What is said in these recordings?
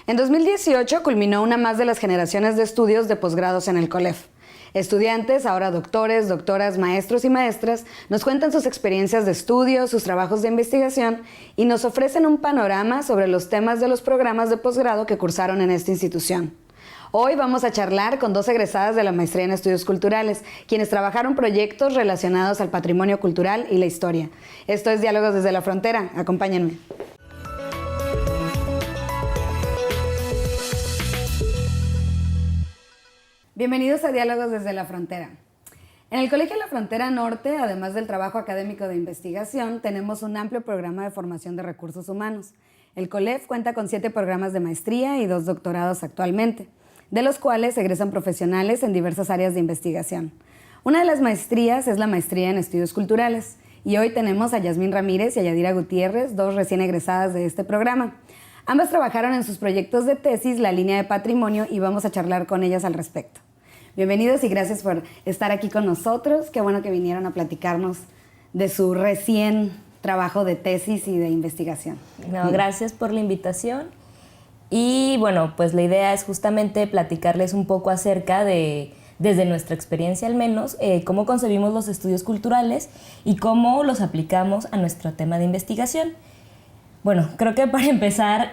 En 2018 culminó una más de las generaciones de estudios de posgrados en el COLEF. Estudiantes, ahora doctores, doctoras, maestros y maestras, nos cuentan sus experiencias de estudio, sus trabajos de investigación y nos ofrecen un panorama sobre los temas de los programas de posgrado que cursaron en esta institución. Hoy vamos a charlar con dos egresadas de la Maestría en Estudios Culturales, quienes trabajaron proyectos relacionados al patrimonio cultural y la historia. Esto es Diálogos desde la Frontera. Acompáñenme. Bienvenidos a Diálogos desde la Frontera. En el Colegio de la Frontera Norte, además del trabajo académico de investigación, tenemos un amplio programa de formación de recursos humanos. El COLEF cuenta con 7 programas de maestría y 2 doctorados actualmente, de los cuales egresan profesionales en diversas áreas de investigación. Una de las maestrías es la Maestría en Estudios Culturales, y hoy tenemos a Yasmín Ramírez y a Yadira Gutiérrez, 2 recién egresadas de este programa. Ambas trabajaron en sus proyectos de tesis la línea de patrimonio y vamos a charlar con ellas al respecto. Bienvenidos y gracias por estar aquí con nosotros. Qué bueno que vinieron a platicarnos de su recién trabajo de tesis y de investigación. No, gracias por la invitación. Y bueno, pues la idea es justamente platicarles un poco acerca de, desde nuestra experiencia al menos, cómo concebimos los estudios culturales y cómo los aplicamos a nuestro tema de investigación. Bueno, creo que para empezar,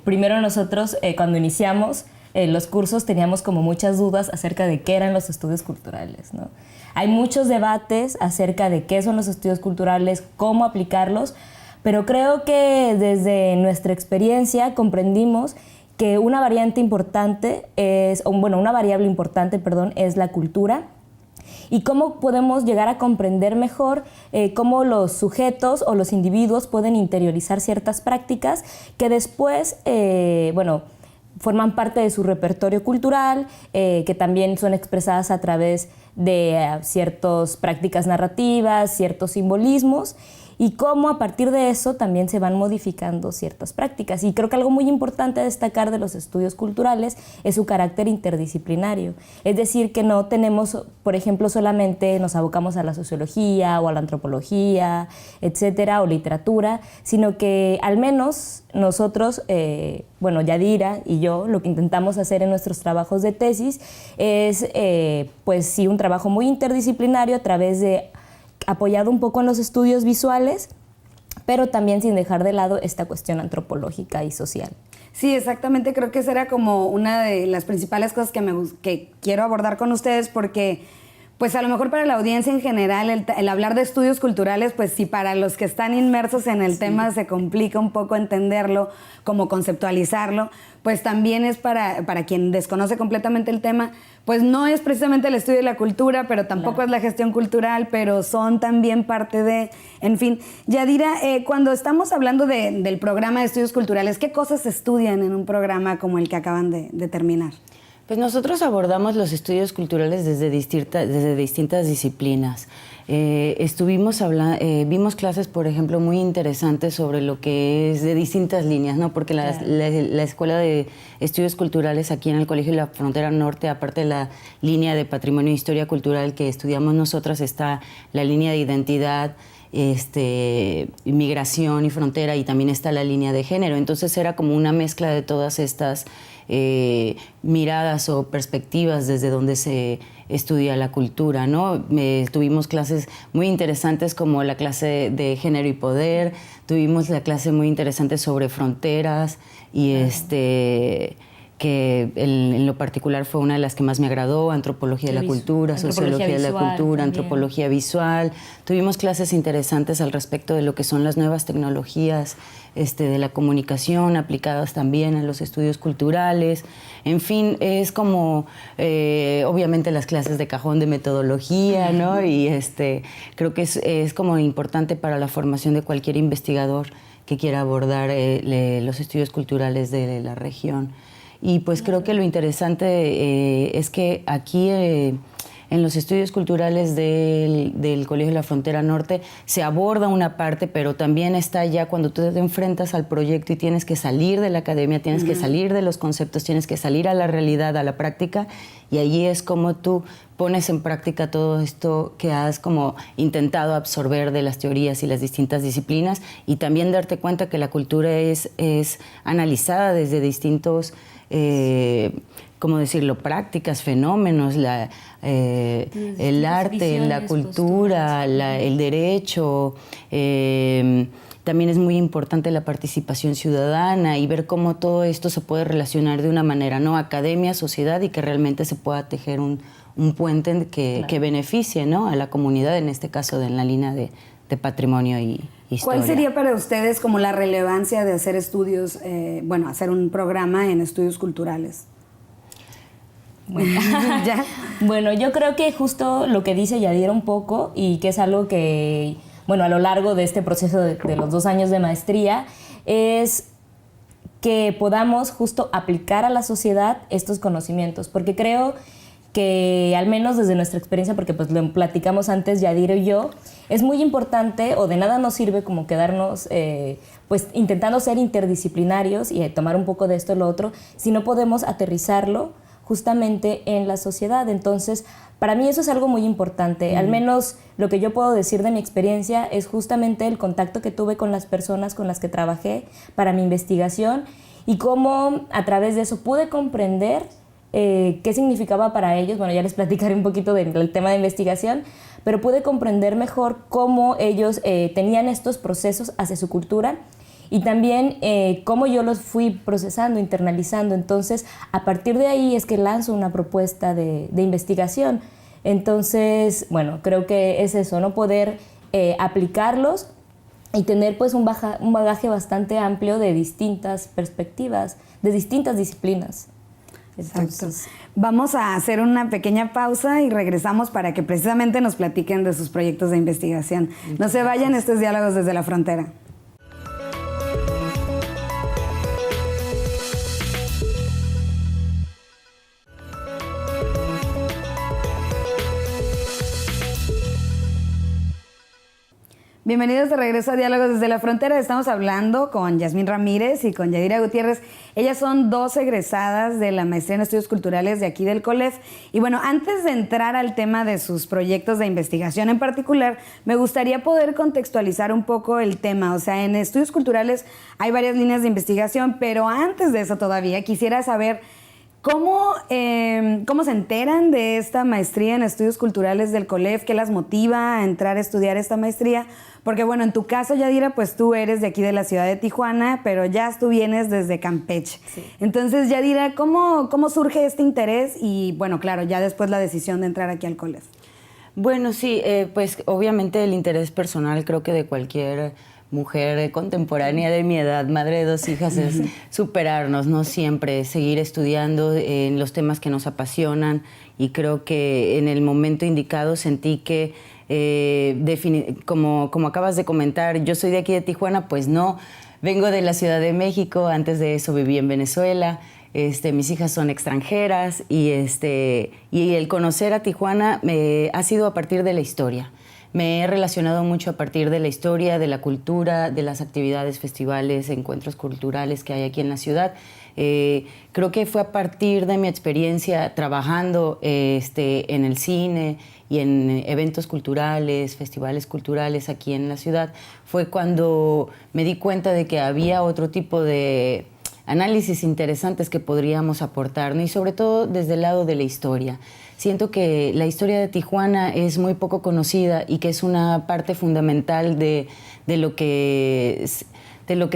primero nosotros cuando iniciamos los cursos teníamos como muchas dudas acerca de qué eran los estudios culturales, ¿no? Hay muchos debates acerca de qué son los estudios culturales, cómo aplicarlos, pero creo que desde nuestra experiencia comprendimos que una variable importante es la cultura y cómo podemos llegar a comprender mejor cómo los sujetos o los individuos pueden interiorizar ciertas prácticas que después, forman parte de su repertorio cultural, que también son expresadas a través de ciertas prácticas narrativas, ciertos simbolismos, y cómo a partir de eso también se van modificando ciertas prácticas. Y creo que algo muy importante a destacar de los estudios culturales es su carácter interdisciplinario. Es decir, que no tenemos, por ejemplo, solamente nos abocamos a la sociología o a la antropología, etcétera, o literatura, sino que al menos nosotros, Yadira y yo, lo que intentamos hacer en nuestros trabajos de tesis es, un trabajo muy interdisciplinario a través de apoyado un poco en los estudios visuales, pero también sin dejar de lado esta cuestión antropológica y social. Sí, exactamente, creo que esa era como una de las principales cosas que quiero abordar con ustedes, porque pues a lo mejor para la audiencia en general el hablar de estudios culturales, pues si para los que están inmersos en el tema se complica un poco entenderlo, como conceptualizarlo, pues también es para quien desconoce completamente el tema, pues no es precisamente el estudio de la cultura, pero tampoco es la gestión cultural, pero son también parte de, en fin. Yadira, cuando estamos hablando del programa de estudios culturales, ¿qué cosas se estudian en un programa como el que acaban de terminar? Pues nosotros abordamos los estudios culturales desde distintas disciplinas. Vimos clases, por ejemplo, muy interesantes sobre lo que es de distintas líneas, ¿no? Porque la Escuela de Estudios Culturales aquí en el Colegio de la Frontera Norte, aparte de la línea de Patrimonio e Historia Cultural que estudiamos nosotras, está la línea de Identidad, Migración y Frontera, y también está la línea de Género. Entonces era como una mezcla de todas estas miradas o perspectivas desde donde se estudia la cultura, ¿no? Tuvimos clases muy interesantes como la clase de Género y Poder, tuvimos la clase muy interesante sobre fronteras y que en lo particular fue una de las que más me agradó, antropología de la cultura, sociología de la cultura, antropología visual. Tuvimos clases interesantes al respecto de lo que son las nuevas tecnologías de la comunicación aplicadas también a los estudios culturales. En fin, es como, obviamente, las clases de cajón de metodología, ¿no? Y creo que es como importante para la formación de cualquier investigador que quiera abordar los estudios culturales de la región. Y pues creo que lo interesante es que aquí en los estudios culturales del Colegio de la Frontera Norte se aborda una parte, pero también está ya cuando tú te enfrentas al proyecto y tienes que salir de la academia, tienes que salir de los conceptos, tienes que salir a la realidad, a la práctica, y allí es como tú pones en práctica todo esto que has como intentado absorber de las teorías y las distintas disciplinas, y también darte cuenta que la cultura es analizada desde distintos, ¿cómo decirlo?, prácticas, fenómenos, el arte, la cultura, el derecho. También es muy importante la participación ciudadana y ver cómo todo esto se puede relacionar de una manera, ¿no? Academia, sociedad, y que realmente se pueda tejer un puente que beneficie, ¿no?, a la comunidad, en este caso en la línea de patrimonio y historia. ¿Cuál sería para ustedes como la relevancia de hacer estudios, hacer un programa en estudios culturales? Bueno, ¿Ya? Bueno, yo creo que justo lo que dice Yadira un poco, y que es algo que, bueno, a lo largo de este proceso de los 2 años de maestría, es que podamos justo aplicar a la sociedad estos conocimientos, porque creo que al menos desde nuestra experiencia, porque pues lo platicamos antes Yadira y yo, es muy importante, o de nada nos sirve como quedarnos pues intentando ser interdisciplinarios y tomar un poco de esto y lo otro, si no podemos aterrizarlo justamente en la sociedad. Entonces, para mí eso es algo muy importante. Al menos lo que yo puedo decir de mi experiencia es justamente el contacto que tuve con las personas con las que trabajé para mi investigación, y cómo a través de eso pude comprender qué significaba para ellos. Bueno, ya les platicaré un poquito del tema de investigación, pero pude comprender mejor cómo ellos tenían estos procesos hacia su cultura, y también cómo yo los fui procesando, internalizando. Entonces, a partir de ahí es que lanzo una propuesta de investigación. Entonces, bueno, creo que es eso, ¿no? Poder aplicarlos y tener pues un bagaje bastante amplio de distintas perspectivas, de distintas disciplinas. Entonces, exacto. Vamos a hacer una pequeña pausa y regresamos para que precisamente nos platiquen de sus proyectos de investigación. No se vayan, esto es Diálogos desde la Frontera. Bienvenidos de regreso a Diálogos desde la Frontera. Estamos hablando con Yasmín Ramírez y con Yadira Gutiérrez. Ellas son 2 egresadas de la maestría en estudios culturales de aquí del COLEF. Y bueno, antes de entrar al tema de sus proyectos de investigación en particular, me gustaría poder contextualizar un poco el tema. O sea, en estudios culturales hay varias líneas de investigación, pero antes de eso todavía quisiera saber ¿cómo se enteran de esta maestría en estudios culturales del COLEF? ¿Qué las motiva a entrar a estudiar esta maestría? Porque bueno, en tu caso, Yadira, pues tú eres de aquí de la ciudad de Tijuana, pero ya tú vienes desde Campeche. Sí. Entonces, Yadira, ¿cómo surge este interés? Y bueno, claro, ya después la decisión de entrar aquí al COLEF. Bueno, sí, pues obviamente el interés personal, creo que de cualquier mujer contemporánea de mi edad, madre de 2 hijas, es superarnos, ¿no? Siempre seguir estudiando en los temas que nos apasionan, y creo que en el momento indicado sentí que, como acabas de comentar, yo soy de aquí de Tijuana, pues no, vengo de la Ciudad de México, antes de eso viví en Venezuela. Mis hijas son extranjeras, y el conocer a Tijuana ha sido a partir de la historia. Me he relacionado mucho a partir de la historia, de la cultura, de las actividades, festivales, encuentros culturales que hay aquí en la ciudad. Creo que fue a partir de mi experiencia trabajando en el cine y en eventos culturales, festivales culturales aquí en la ciudad, fue cuando me di cuenta de que había otro tipo de análisis interesantes que podríamos aportar, ¿no? Y sobre todo desde el lado de la historia. Siento que la historia de Tijuana es muy poco conocida y que es una parte fundamental de lo que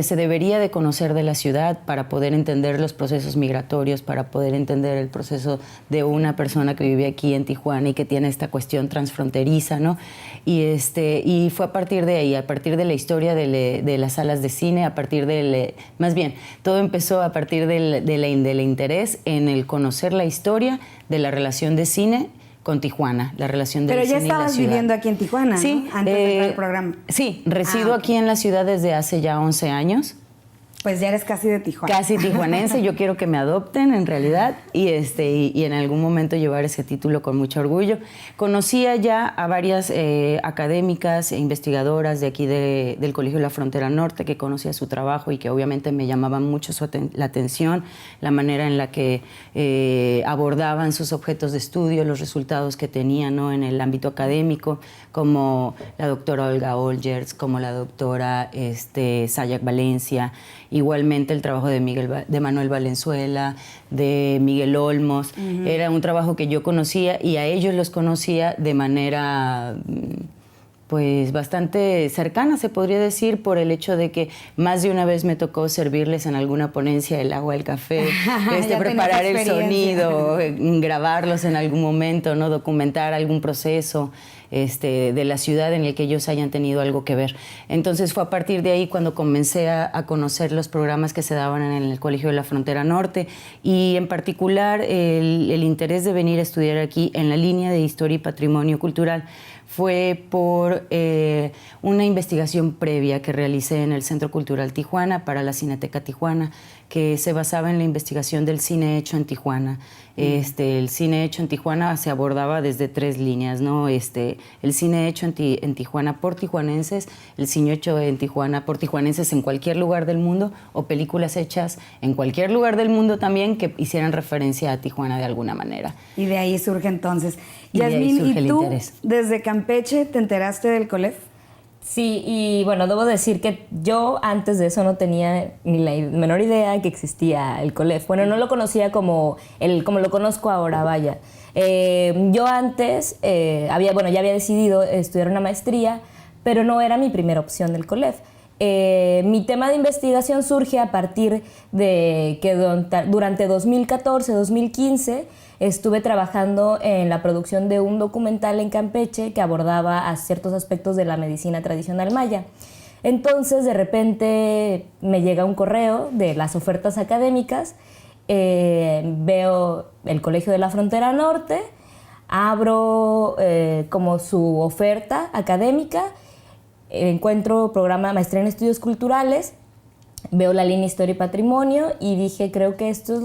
se debería de conocer de la ciudad para poder entender los procesos migratorios, para poder entender el proceso de una persona que vive aquí en Tijuana y que tiene esta cuestión transfronteriza, ¿no? Y fue a partir de ahí, a partir de la historia de las salas de cine, más bien, todo empezó a partir del interés en el conocer la historia de la relación de cine con Tijuana, la relación del cine y la ciudad. Pero ya estabas viviendo aquí en Tijuana, sí, ¿no? Antes de entrar al programa. Sí, resido aquí en la ciudad desde hace ya 11 años. Pues ya eres casi de Tijuana. Casi tijuanense, yo quiero que me adopten en realidad y en algún momento llevar ese título con mucho orgullo. Conocía ya a varias académicas e investigadoras de aquí del Colegio de la Frontera Norte que conocía su trabajo y que obviamente me llamaban mucho la atención, la manera en la que abordaban sus objetos de estudio, los resultados que tenían, ¿no?, en el ámbito académico, como la doctora Olga Olgers, como la doctora Sayak Valencia. Igualmente el trabajo de Manuel Valenzuela, de Miguel Olmos. Era un trabajo que yo conocía y a ellos los conocía de manera pues bastante cercana, se podría decir, por el hecho de que más de una vez me tocó servirles en alguna ponencia el agua, el café, preparar el sonido, grabarlos en algún momento, ¿no?, documentar algún proceso de la ciudad en el que ellos hayan tenido algo que ver. Entonces fue a partir de ahí cuando comencé a conocer los programas que se daban en el Colegio de la Frontera Norte y en particular el interés de venir a estudiar aquí en la línea de Historia y Patrimonio Cultural fue por una investigación previa que realicé en el Centro Cultural Tijuana para la Cineteca Tijuana, que se basaba en la investigación del cine hecho en Tijuana. El cine hecho en Tijuana se abordaba desde 3 líneas, ¿no? El cine hecho en Tijuana por tijuanenses, el cine hecho en Tijuana por tijuanenses en cualquier lugar del mundo, o películas hechas en cualquier lugar del mundo también que hicieran referencia a Tijuana de alguna manera. Y de ahí surge entonces. Yasmín, ¿y tú desde Campeche te enteraste del COLEF? Sí, y bueno, debo decir que yo antes de eso no tenía ni la menor idea que existía el COLEF. Bueno, no lo conocía como lo conozco ahora, vaya. Yo antes ya había decidido estudiar una maestría, pero no era mi primera opción del COLEF. Mi tema de investigación surge a partir de que durante 2014-2015 estuve trabajando en la producción de un documental en Campeche que abordaba a ciertos aspectos de la medicina tradicional maya. Entonces, de repente, me llega un correo de las ofertas académicas, veo el Colegio de la Frontera Norte, abro como su oferta académica, encuentro programa Maestría en Estudios Culturales, veo la línea Historia y Patrimonio y dije, creo que esto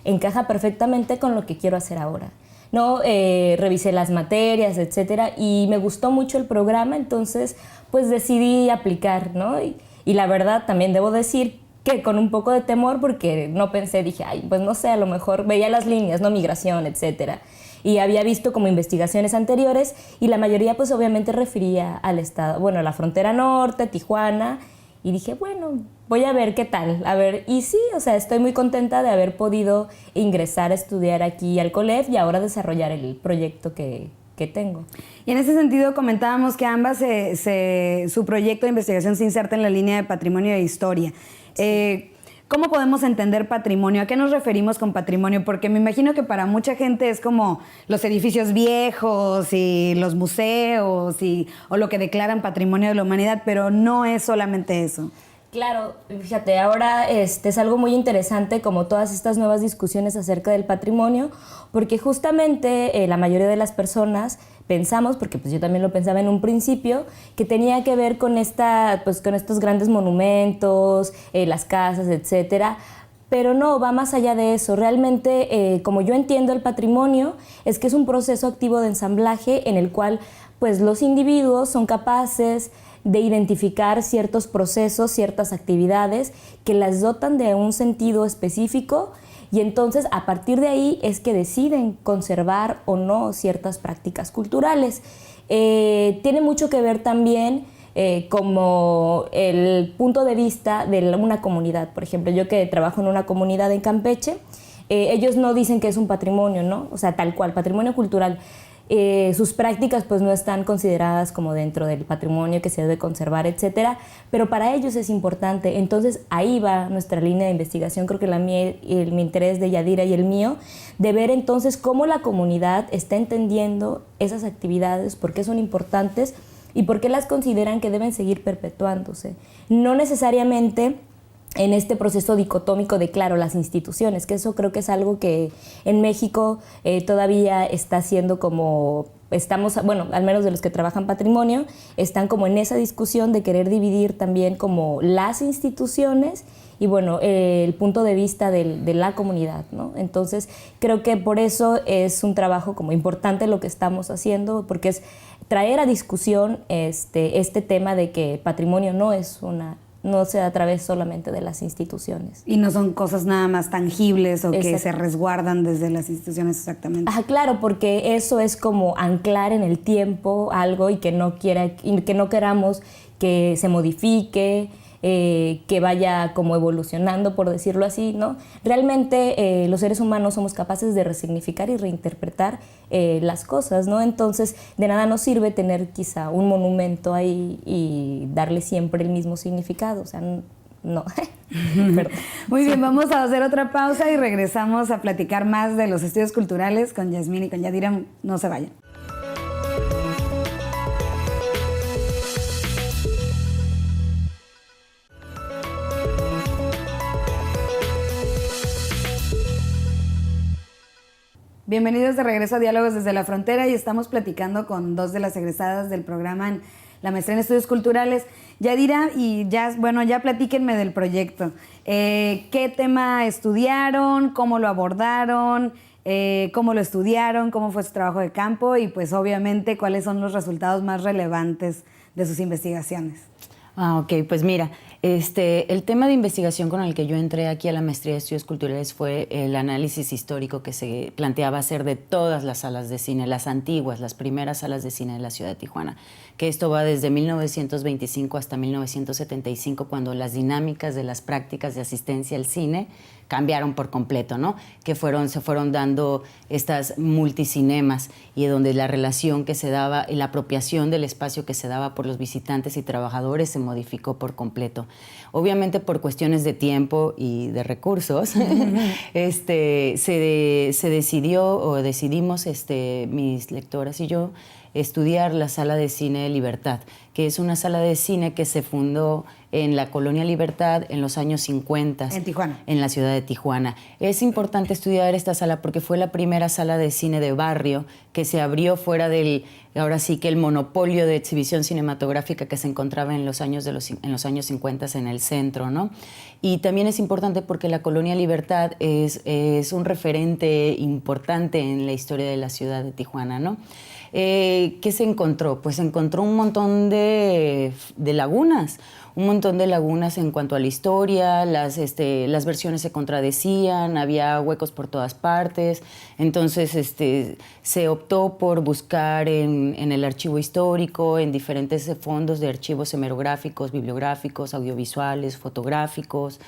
encaja perfectamente con lo que quiero hacer ahora, ¿no? Revisé las materias, etcétera, y me gustó mucho el programa, entonces pues decidí aplicar, ¿no? Y la verdad también debo decir que con un poco de temor porque no pensé, dije, ay, pues no sé, a lo mejor veía las líneas, ¿no? Migración, etcétera. Y había visto como investigaciones anteriores y la mayoría pues obviamente refería al estado, bueno, a la frontera norte, Tijuana, y dije, bueno, voy a ver qué tal, a ver, y sí, o sea, estoy muy contenta de haber podido ingresar a estudiar aquí al COLEF y ahora desarrollar el proyecto que tengo. Y en ese sentido comentábamos que ambas su proyecto de investigación se inserta en la línea de patrimonio e historia. Sí. ¿Cómo podemos entender patrimonio? ¿A qué nos referimos con patrimonio? Porque me imagino que para mucha gente es como los edificios viejos y los museos o lo que declaran patrimonio de la humanidad, pero no es solamente eso. Claro, fíjate, ahora es algo muy interesante como todas estas nuevas discusiones acerca del patrimonio, porque justamente la mayoría de las personas pensamos, porque pues yo también lo pensaba en un principio, que tenía que ver con con estos grandes monumentos, las casas, etcétera. Pero no, va más allá de eso. Realmente, como yo entiendo el patrimonio, es que es un proceso activo de ensamblaje en el cual pues, los individuos son capaces de identificar ciertos procesos, ciertas actividades que las dotan de un sentido específico y entonces a partir de ahí es que deciden conservar o no ciertas prácticas culturales. Tiene mucho que ver también como el punto de vista de una comunidad. Por ejemplo, yo que trabajo en una comunidad en Campeche, ellos no dicen que es un patrimonio, ¿no? O sea, tal cual, patrimonio cultural. Sus prácticas pues no están consideradas como dentro del patrimonio que se debe conservar, etcétera, pero para ellos es importante. Entonces ahí va nuestra línea de investigación, creo que mi interés de Yadira y el mío, de ver entonces cómo la comunidad está entendiendo esas actividades, por qué son importantes y por qué las consideran que deben seguir perpetuándose. No necesariamente en este proceso dicotómico de, claro, las instituciones, que eso creo que es algo que en México todavía está siendo como, bueno, al menos de los que trabajan patrimonio, están como en esa discusión de querer dividir también como las instituciones y bueno, el punto de vista de la comunidad, ¿no? Entonces, creo que por eso es un trabajo como importante lo que estamos haciendo, porque es traer a discusión este tema de que patrimonio no se da a través solamente de las instituciones. Y no son cosas nada más tangibles o que se resguardan desde las instituciones exactamente. Ajá, claro, porque eso es como anclar en el tiempo algo y que no queramos que se modifique, que vaya como evolucionando, por decirlo así, ¿no? Realmente los seres humanos somos capaces de resignificar y reinterpretar las cosas, ¿no? Entonces, de nada nos sirve tener quizá un monumento ahí y darle siempre el mismo significado, o sea, no. Muy bien, vamos a hacer otra pausa y regresamos a platicar más de los estudios culturales con Yasmín y con Yadira. No se vayan. Bienvenidos de regreso a Diálogos desde la Frontera y estamos platicando con dos de las egresadas del programa en la maestría en estudios culturales. Yadira y Jazz, bueno, ya platíquenme del proyecto. ¿Qué tema estudiaron? ¿Cómo lo abordaron? ¿Cómo lo estudiaron? ¿Cómo fue su trabajo de campo? Y pues obviamente, ¿cuáles son los resultados más relevantes de sus investigaciones? Ok, pues mira, el tema de investigación con el que yo entré aquí a la maestría de estudios culturales fue el análisis histórico que se planteaba hacer de todas las salas de cine, las antiguas, las primeras salas de cine de la ciudad de Tijuana, que esto va desde 1925 hasta 1975, cuando las dinámicas de las prácticas de asistencia al cine cambiaron por completo, ¿no? Que se fueron dando estas multicinemas y donde la relación que se daba y la apropiación del espacio que se daba por los visitantes y trabajadores se modificó por completo. Obviamente por cuestiones de tiempo y de recursos, se decidió o decidimos, mis lectoras y yo, estudiar la Sala de Cine Libertad, que es una sala de cine que se fundó en la Colonia Libertad en los años 50. En Tijuana. En la ciudad de Tijuana. Es importante estudiar esta sala porque fue la primera sala de cine de barrio que se abrió fuera del, ahora sí que el monopolio de exhibición cinematográfica que se encontraba en los años 50 en el centro, ¿no? Y también es importante porque la Colonia Libertad es un referente importante en la historia de la ciudad de Tijuana, ¿no? ¿Qué se encontró? Pues se encontró un montón de lagunas, en cuanto a la historia, las versiones se contradecían, había huecos por todas partes, entonces se optó por buscar en el archivo histórico, en diferentes fondos de archivos hemerográficos, bibliográficos, audiovisuales, fotográficos,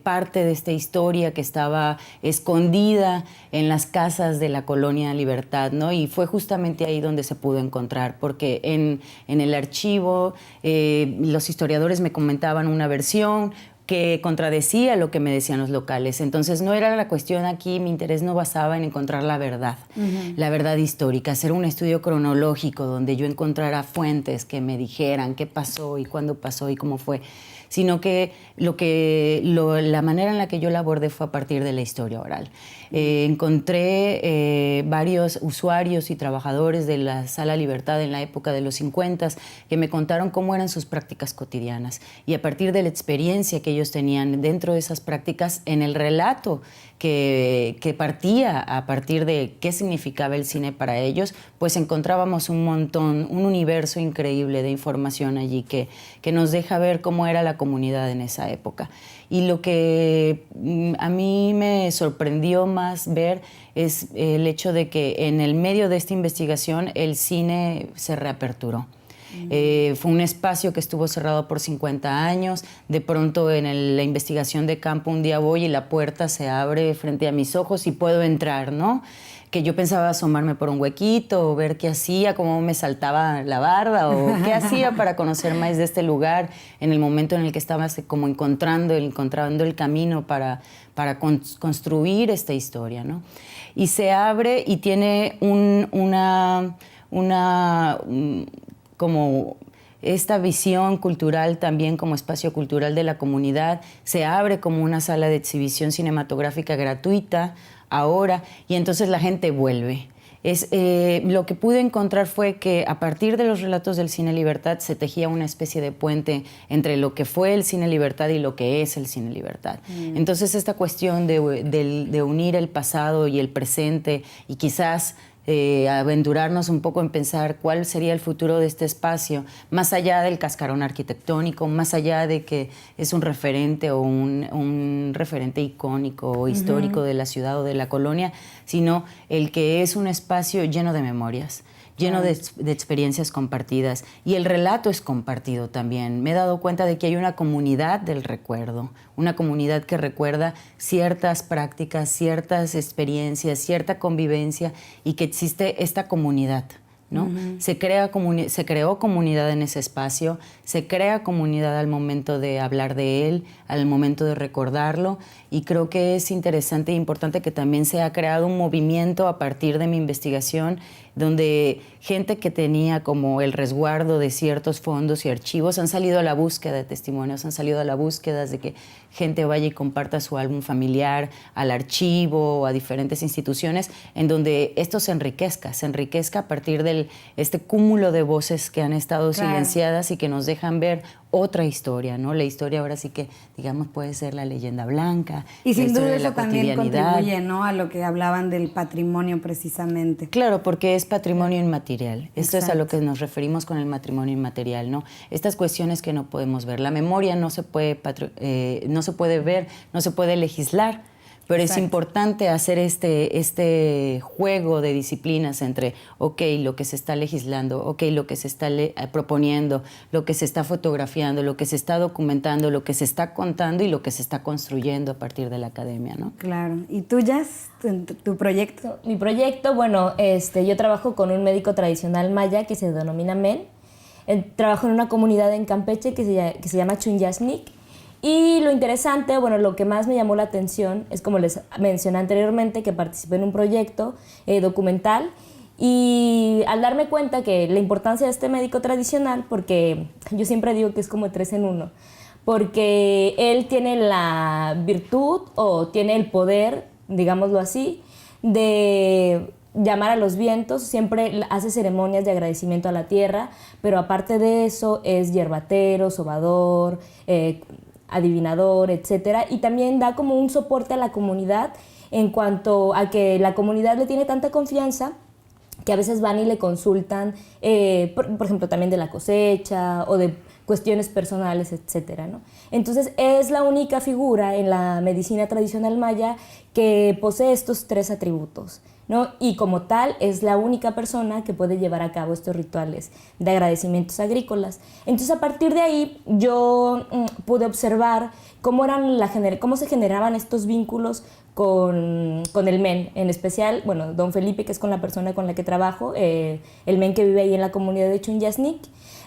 parte de esta historia que estaba escondida en las casas de la Colonia Libertad, ¿no? Y fue justamente ahí donde se pudo encontrar, porque en el archivo los historiadores me comentaban una versión que contradecía lo que me decían los locales. Entonces no era la cuestión aquí, mi interés no basaba en encontrar la verdad, la verdad histórica, hacer un estudio cronológico donde yo encontrara fuentes que me dijeran qué pasó y cuándo pasó y cómo fue, sino que la manera en la que yo la abordé fue a partir de la historia oral. Encontré varios usuarios y trabajadores de la Sala Libertad en la época de los 50 que me contaron cómo eran sus prácticas cotidianas y a partir de la experiencia que ellos tenían dentro de esas prácticas, en el relato que partía a partir de qué significaba el cine para ellos, pues encontrábamos un universo increíble de información allí que nos deja ver cómo era la comunidad en esa época. Y lo que a mí me sorprendió más ver es el hecho de que en el medio de esta investigación el cine se reaperturó. Fue un espacio que estuvo cerrado por 50 años. De pronto en la investigación de campo un día voy y la puerta se abre frente a mis ojos y puedo entrar, ¿no? Que yo pensaba asomarme por un huequito o ver qué hacía, cómo me saltaba la barda o qué hacía para conocer más de este lugar en el momento en el que estaba como encontrando el camino para construir esta historia, ¿no? Y se abre y tiene como esta visión cultural también como espacio cultural de la comunidad, se abre como una sala de exhibición cinematográfica gratuita ahora y entonces la gente vuelve. Lo que pude encontrar fue que a partir de los relatos del Cine Libertad se tejía una especie de puente entre lo que fue el Cine Libertad y lo que es el Cine Libertad. Entonces esta cuestión de unir el pasado y el presente y quizás aventurarnos un poco en pensar cuál sería el futuro de este espacio, más allá del cascarón arquitectónico, más allá de que es un referente o un referente icónico o histórico de la ciudad o de la colonia, sino el que es un espacio lleno de memorias, lleno de experiencias compartidas, y el relato es compartido también. Me he dado cuenta de que hay una comunidad del recuerdo, una comunidad que recuerda ciertas prácticas, ciertas experiencias, cierta convivencia, y que existe esta comunidad, ¿no? Se creó comunidad en ese espacio, se crea comunidad al momento de hablar de él, al momento de recordarlo, y creo que es interesante e importante que también se ha creado un movimiento a partir de mi investigación, donde gente que tenía como el resguardo de ciertos fondos y archivos han salido a la búsqueda de testimonios, han salido a la búsqueda de que gente vaya y comparta su álbum familiar al archivo o a diferentes instituciones, en donde esto se enriquezca a partir de este cúmulo de voces que han estado silenciadas y que nos dejan ver otra historia, ¿no? La historia ahora sí que, digamos, puede ser la leyenda blanca. Y sin duda eso también contribuye, ¿no?, a lo que hablaban del patrimonio precisamente. Claro, porque es patrimonio inmaterial. Esto es a lo que nos referimos con el patrimonio inmaterial, ¿no? Estas cuestiones que no podemos ver. La memoria no se puede ver, no se puede legislar, pero es importante hacer este juego de disciplinas entre, ok, lo que se está legislando, ok, lo que se está proponiendo, lo que se está fotografiando, lo que se está documentando, lo que se está contando y lo que se está construyendo a partir de la academia, ¿no? Claro. ¿Y tú, Jazz, tu proyecto? Mi proyecto, bueno, yo trabajo con un médico tradicional maya que se denomina Men. Trabajo en una comunidad en Campeche que se llama Chunyasnik. Y lo interesante, bueno, lo que más me llamó la atención es, como les mencioné anteriormente, que participé en un proyecto documental, y al darme cuenta que la importancia de este médico tradicional, porque yo siempre digo que es como 3 en 1, porque él tiene la virtud o tiene el poder, digámoslo así, de llamar a los vientos, siempre hace ceremonias de agradecimiento a la tierra, pero aparte de eso es hierbatero, sobador, adivinador, etcétera, y también da como un soporte a la comunidad en cuanto a que la comunidad le tiene tanta confianza que a veces van y le consultan, por ejemplo, también de la cosecha o de cuestiones personales, etcétera, ¿no? Entonces es la única figura en la medicina tradicional maya que posee estos 3 atributos, ¿no? Y como tal es la única persona que puede llevar a cabo estos rituales de agradecimientos agrícolas. Entonces a partir de ahí yo pude observar cómo se generaban estos vínculos con el men, en especial, bueno, don Felipe, que es con la persona con la que trabajo, el men que vive ahí en la comunidad de Chunyasnik.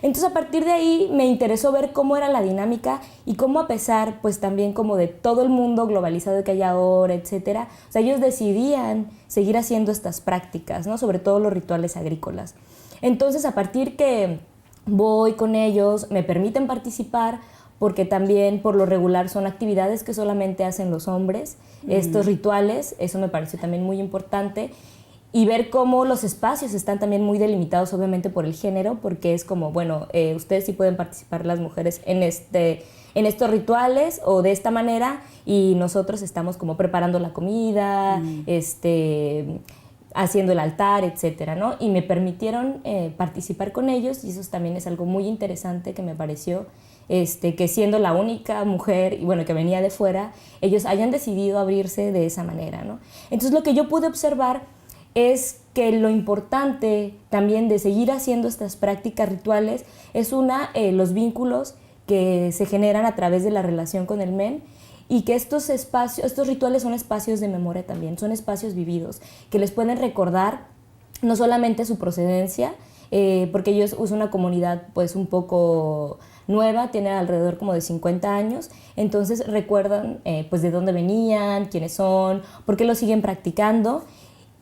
Entonces a partir de ahí me interesó ver cómo era la dinámica y cómo, a pesar pues también como de todo el mundo globalizado que hay ahora, etcétera, o sea, ellos decidían seguir haciendo estas prácticas, ¿no? Sobre todo los rituales agrícolas. Entonces a partir que voy con ellos, me permiten participar, porque también por lo regular son actividades que solamente hacen los hombres, estos rituales, eso me pareció también muy importante. Y ver cómo los espacios están también muy delimitados, obviamente, por el género, porque es como, bueno, ustedes sí pueden participar las mujeres en estos rituales o de esta manera, y nosotros estamos como preparando la comida, haciendo el altar, etcétera, ¿no? Y me permitieron participar con ellos, y eso también es algo muy interesante que me pareció, que siendo la única mujer, y bueno, que venía de fuera, ellos hayan decidido abrirse de esa manera, ¿no? Entonces lo que yo pude observar es que lo importante también de seguir haciendo estas prácticas rituales es los vínculos que se generan a través de la relación con el men, y que estos rituales son espacios de memoria también, son espacios vividos que les pueden recordar no solamente su procedencia, porque ellos usan una comunidad pues un poco nueva, tiene alrededor como de 50 años, entonces recuerdan pues de dónde venían, quiénes son, por qué lo siguen practicando.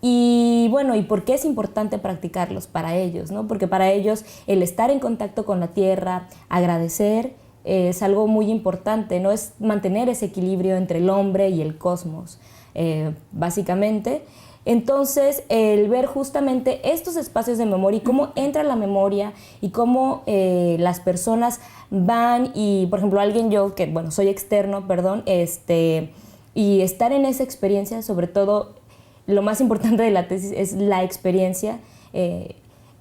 Y bueno, ¿y por qué es importante practicarlos para ellos, ¿no? Porque para ellos el estar en contacto con la tierra, agradecer, es algo muy importante, ¿no? Es mantener ese equilibrio entre el hombre y el cosmos, básicamente. Entonces, el ver justamente estos espacios de memoria y cómo entra la memoria y cómo las personas van y, por ejemplo, yo que, bueno, soy externo, perdón, y estar en esa experiencia, sobre todo, lo más importante de la tesis es la experiencia,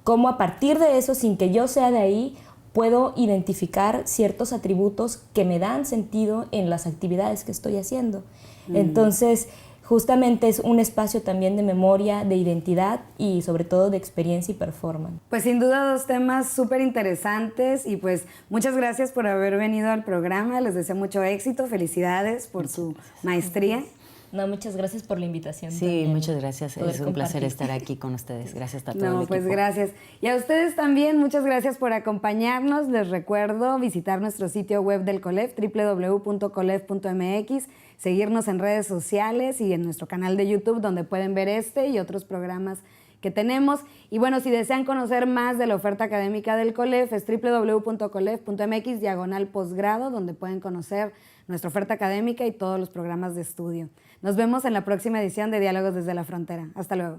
cómo a partir de eso, sin que yo sea de ahí, puedo identificar ciertos atributos que me dan sentido en las actividades que estoy haciendo. Entonces, justamente es un espacio también de memoria, de identidad y sobre todo de experiencia y performance. Pues sin duda 2 temas súper interesantes y pues muchas gracias por haber venido al programa, les deseo mucho éxito, felicidades por su maestría. No, muchas gracias por la invitación. Sí, también. muchas gracias. Es un placer estar aquí con ustedes. Gracias a todo el equipo. Pues gracias. Y a ustedes también, muchas gracias por acompañarnos. Les recuerdo visitar nuestro sitio web del COLEF, www.colef.mx, seguirnos en redes sociales y en nuestro canal de YouTube, donde pueden ver este y otros programas que tenemos. Y bueno, si desean conocer más de la oferta académica del COLEF, es www.colef.mx/posgrado, donde pueden conocer nuestra oferta académica y todos los programas de estudio. Nos vemos en la próxima edición de Diálogos desde la Frontera. Hasta luego.